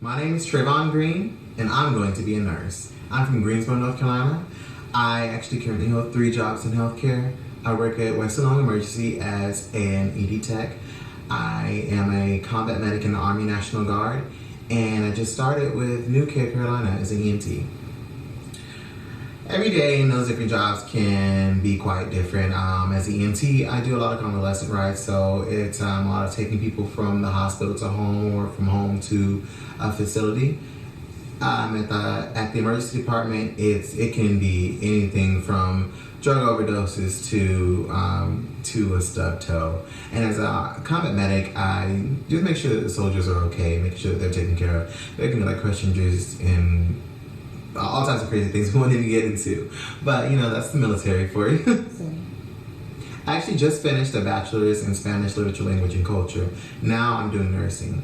My name is Tre'von Green, and I'm going to be a nurse. I'm from Greensboro, North Carolina. I actually currently hold 3 jobs in healthcare. I work at Western Long Emergency as an ED tech. I am a combat medic in the Army National Guard, and I just started with New Carolina as an EMT. Every day in those different jobs can be quite different. As an EMT, I do a lot of convalescent rides, so it's a lot of taking people from the hospital to home or from home to a facility. At the emergency department, it can be anything from drug overdoses to a stubbed toe. And as a combat medic, I just make sure that the soldiers are okay, make sure that they're taken care of. There can be like crush injuries and all types of crazy things we won't even get into. But that's the military for you. I actually just finished a bachelor's in Spanish literature, language, and culture. Now I'm doing nursing.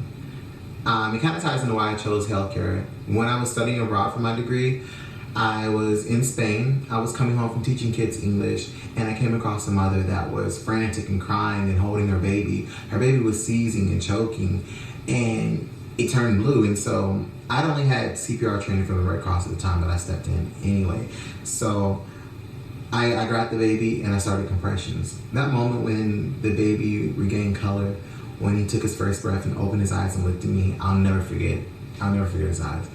It kind of ties into why I chose healthcare. When I was studying abroad for my degree, I was in Spain. I was coming home from teaching kids English, and I came across a mother that was frantic and crying and holding her baby. Her baby was seizing and choking, and it turned blue. And so I'd only had CPR training from the Red Cross at the time, but I stepped in anyway. So I grabbed the baby and I started compressions. That moment when the baby regained color, when he took his first breath and opened his eyes and looked at me, I'll never forget his eyes.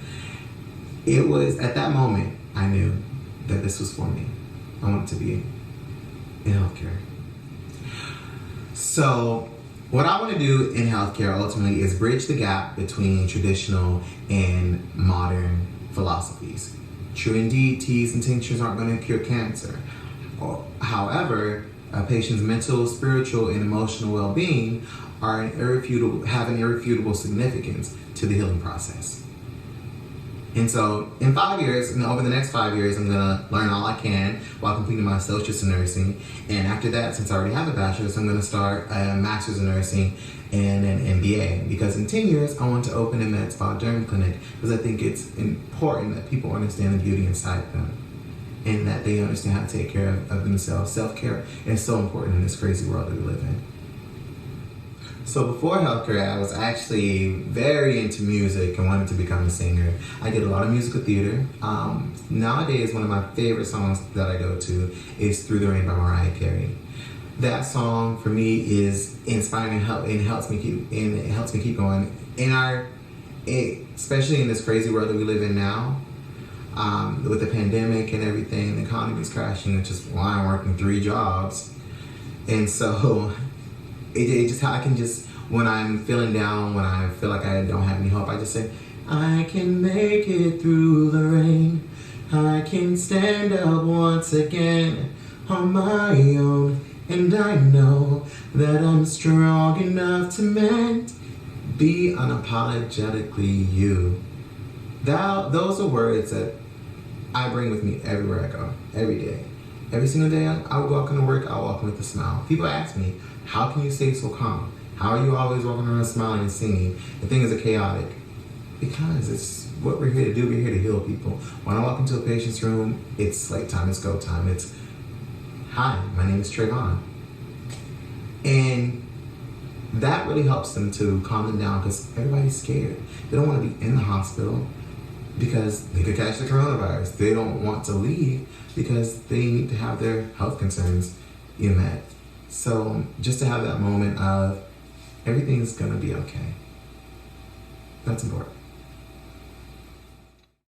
It was at that moment I knew that this was for me. I wanted to be in healthcare. So what I want to do in healthcare ultimately is bridge the gap between traditional and modern philosophies. True indeed, teas and tinctures aren't going to cure cancer. However, a patient's mental, spiritual, and emotional well-being have an irrefutable significance to the healing process. And so in 5 years, and over the next 5 years, I'm gonna learn all I can while completing my associates in nursing. And after that, since I already have a bachelor's, I'm gonna start a master's in nursing and an MBA. Because in 10 years, I want to open a med spa derm clinic because I think it's important that people understand the beauty inside them and that they understand how to take care of themselves. Self-care is so important in this crazy world that we live in. So before healthcare, I was actually very into music and wanted to become a singer. I did a lot of musical theater. Nowadays, one of my favorite songs that I go to is Through the Rain by Mariah Carey. That song for me is inspiring and helps me keep going. Especially in this crazy world that we live in now, with the pandemic and everything, the economy is crashing, which is why I'm working 3 jobs. And so when I'm feeling down, when I feel like I don't have any hope, I just say, I can make it through the rain. I can stand up once again on my own. And I know that I'm strong enough to be unapologetically you. Those are words that I bring with me everywhere I go, every day. Every single day I walk into work, I walk in with a smile. People ask me, how can you stay so calm? How are you always walking around smiling and singing? The things are chaotic. Because it's what we're here to do. We're here to heal people. When I walk into a patient's room, it's like time, it's go time. It's, hi, my name is Tre'von. And that really helps them to calm them down because everybody's scared. They don't want to be in the hospital because they could catch the coronavirus. They don't want to leave because they need to have their health concerns met. So just to have that moment of everything's gonna be okay. That's important.